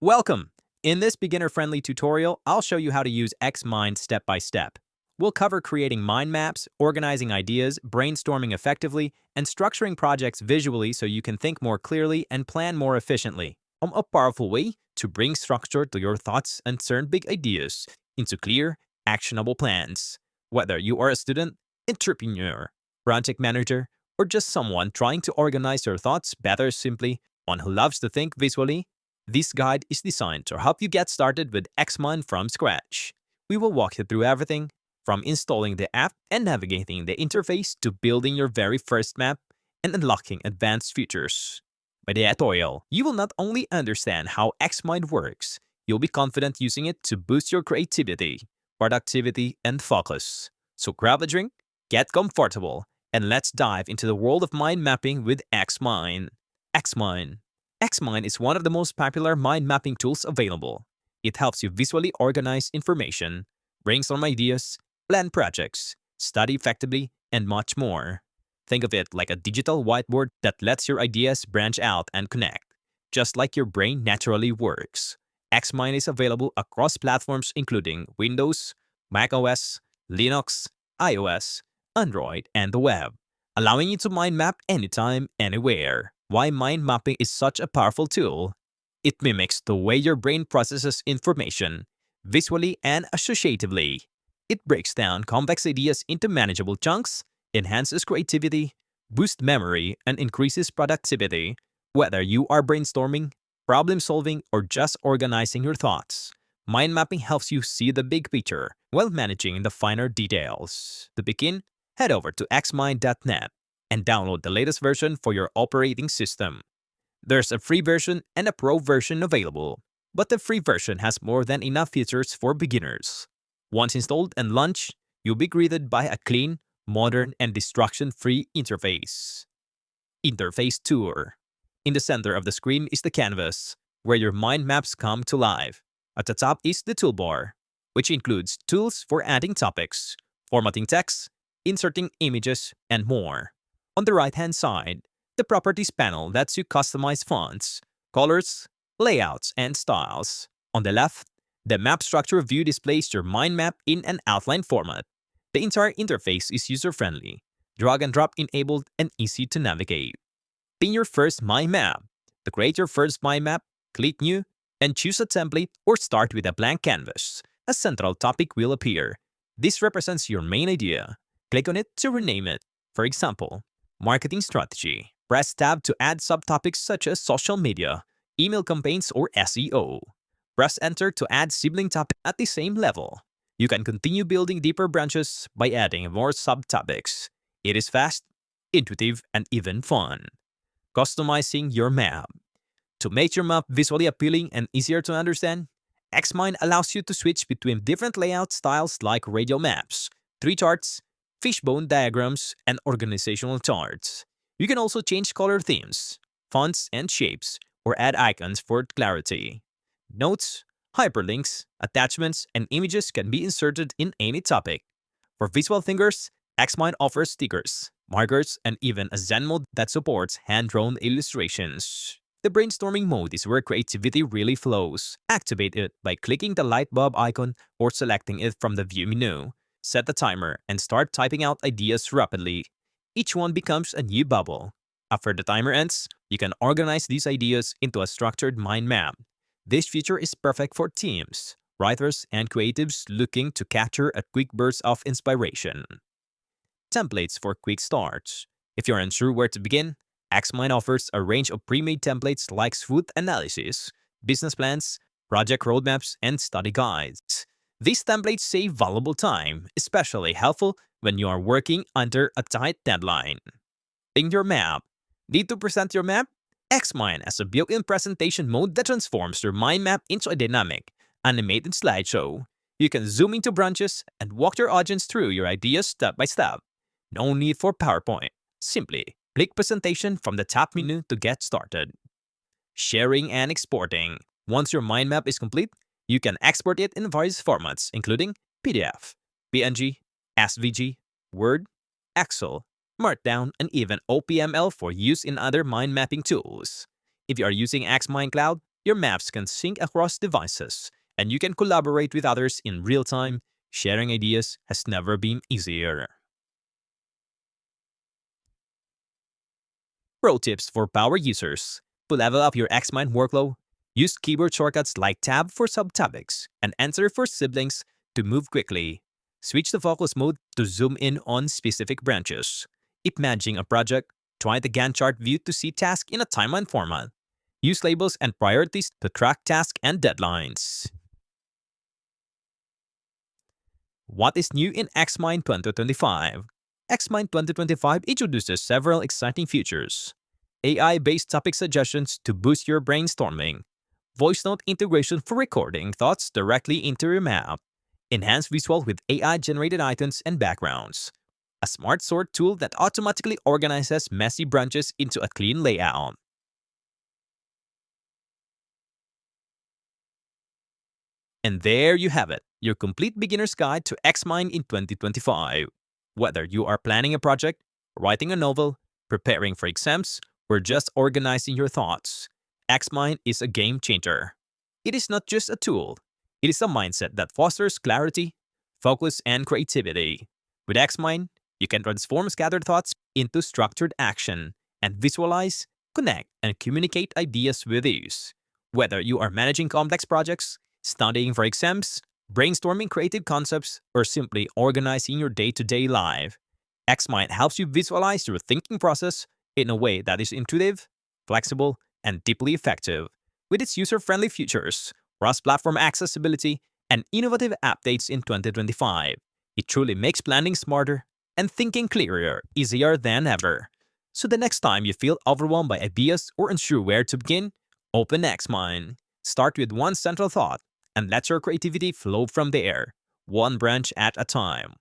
Welcome! In this beginner-friendly tutorial, I'll show you how to use XMind step by step. We'll cover creating mind maps, organizing ideas, brainstorming effectively, and structuring projects visually so you can think more clearly and plan more efficiently. A powerful way to bring structure to your thoughts and turn big ideas into clear, actionable plans. Whether you are a student, entrepreneur, project manager, or just someone trying to organize your thoughts better simply, one who loves to think visually, this guide is designed to help you get started with XMind from scratch. We will walk you through everything from installing the app and navigating the interface to building your very first map and unlocking advanced features. By the tutorial, you will not only understand how XMind works, you'll be confident using it to boost your creativity, productivity, and focus. So grab a drink, get comfortable, and let's dive into the world of mind mapping with XMind. XMind. XMind is one of the most popular mind mapping tools available. It helps you visually organize information, brainstorm ideas, plan projects, study effectively, and much more. Think of it like a digital whiteboard that lets your ideas branch out and connect, just like your brain naturally works. XMind is available across platforms including Windows, macOS, Linux, iOS, Android, and the web, allowing you to mind map anytime, anywhere. Why mind mapping is such a powerful tool? It mimics the way your brain processes information, visually and associatively. It breaks down complex ideas into manageable chunks, enhances creativity, boosts memory, and increases productivity, whether you are brainstorming, problem solving, or just organizing your thoughts. Mind mapping helps you see the big picture while managing the finer details. To begin, head over to xmind.net and download the latest version for your operating system. There's a free version and a pro version available, but the free version has more than enough features for beginners. Once installed and launched, you'll be greeted by a clean, modern, and distraction-free interface. Interface Tour. In the center of the screen is the canvas, where your mind maps come to life. At the top is the toolbar, which includes tools for adding topics, formatting text, inserting images, and more. On the right-hand side, the Properties panel lets you customize fonts, colors, layouts, and styles. On the left, the Map Structure view displays your mind map in an outline format. The entire interface is user-friendly, drag-and-drop enabled, and easy to navigate. Pin your first mind map. To create your first mind map, click New and choose a template or start with a blank canvas. A central topic will appear. This represents your main idea. Click on it to rename it. For example, Marketing Strategy. Press Tab to add subtopics such as social media, email campaigns, or SEO. Press Enter to add sibling topics at the same level. You can continue building deeper branches by adding more subtopics. It is fast, intuitive, and even fun. Customizing your map. To make your map visually appealing and easier to understand, XMind allows you to switch between different layout styles like radial maps, tree charts, fishbone diagrams, and organizational charts. You can also change color themes, fonts, and shapes, or add icons for clarity. Notes, hyperlinks, attachments, and images can be inserted in any topic. For visual thinkers, XMind offers stickers, markers, and even a Zen mode that supports hand-drawn illustrations. The brainstorming mode is where creativity really flows. Activate it by clicking the light bulb icon or selecting it from the view menu. Set the timer and start typing out ideas rapidly. Each one becomes a new bubble. After the timer ends, you can organize these ideas into a structured mind map. This feature is perfect for teams, writers, and creatives looking to capture a quick burst of inspiration. Templates for quick starts. If you're unsure where to begin, XMind offers a range of pre-made templates like SWOT analysis, business plans, project roadmaps, and study guides. These templates save valuable time, especially helpful when you are working under a tight deadline. Ping your map. Need to present your map? XMind has a built-in presentation mode that transforms your mind map into a dynamic, animated slideshow. You can zoom into branches and walk your audience through your ideas step by step. No need for PowerPoint. Simply click Presentation from the top menu to get started. Sharing and exporting. Once your mind map is complete, you can export it in various formats, including PDF, PNG, SVG, Word, Excel, Markdown, and even OPML for use in other mind mapping tools. If you are using XMind Cloud, your maps can sync across devices, and you can collaborate with others in real time. Sharing ideas has never been easier. Pro tips for power users. To level up your XMind workflow, use keyboard shortcuts like Tab for subtopics and Enter for siblings to move quickly. Switch to focus mode to zoom in on specific branches. If managing a project, try the Gantt chart view to see tasks in a timeline format. Use labels and priorities to track tasks and deadlines. What is new in XMind 2025? XMind 2025 introduces several exciting features. AI-based topic suggestions to boost your brainstorming. Voice note integration for recording thoughts directly into your map. Enhanced visual with AI-generated icons and backgrounds. A smart sort tool that automatically organizes messy branches into a clean layout. And there you have it, your complete beginner's guide to XMind in 2025. Whether you are planning a project, writing a novel, preparing for exams, or just organizing your thoughts, XMind is a game changer. It is not just a tool, it is a mindset that fosters clarity, focus, and creativity. With XMind, you can transform scattered thoughts into structured action and visualize, connect, and communicate ideas with ease. Whether you are managing complex projects, studying for exams, brainstorming creative concepts, or simply organizing your day-to-day life, XMind helps you visualize your thinking process in a way that is intuitive, flexible, and deeply effective. With its user-friendly features, cross-platform accessibility, and innovative updates in 2025, it truly makes planning smarter and thinking clearer easier than ever. So the next time you feel overwhelmed by ideas or unsure where to begin, open XMind. Start with one central thought and let your creativity flow from there, one branch at a time.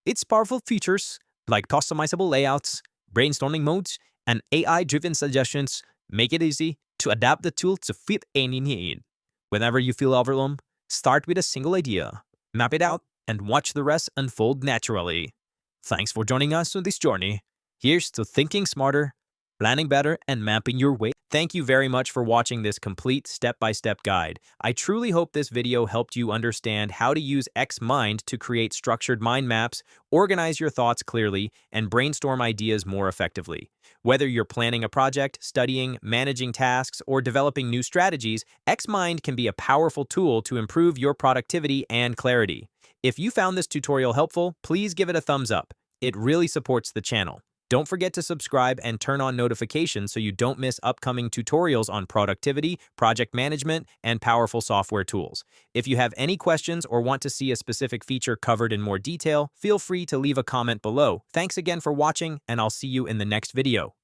Its powerful features, like customizable layouts, brainstorming modes, and AI-driven suggestions, make it easy to adapt the tool to fit any need. Whenever you feel overwhelmed, start with a single idea, map it out, and watch the rest unfold naturally. Thanks for joining us on this journey. Here's to thinking smarter, planning better, and mapping your way. Thank you very much for watching this complete step-by-step guide. I truly hope this video helped you understand how to use XMind to create structured mind maps, organize your thoughts clearly, and brainstorm ideas more effectively. Whether you're planning a project, studying, managing tasks, or developing new strategies, XMind can be a powerful tool to improve your productivity and clarity. If you found this tutorial helpful, please give it a thumbs up. It really supports the channel. Don't forget to subscribe and turn on notifications so you don't miss upcoming tutorials on productivity, project management, and powerful software tools. If you have any questions or want to see a specific feature covered in more detail, feel free to leave a comment below. Thanks again for watching, and I'll see you in the next video.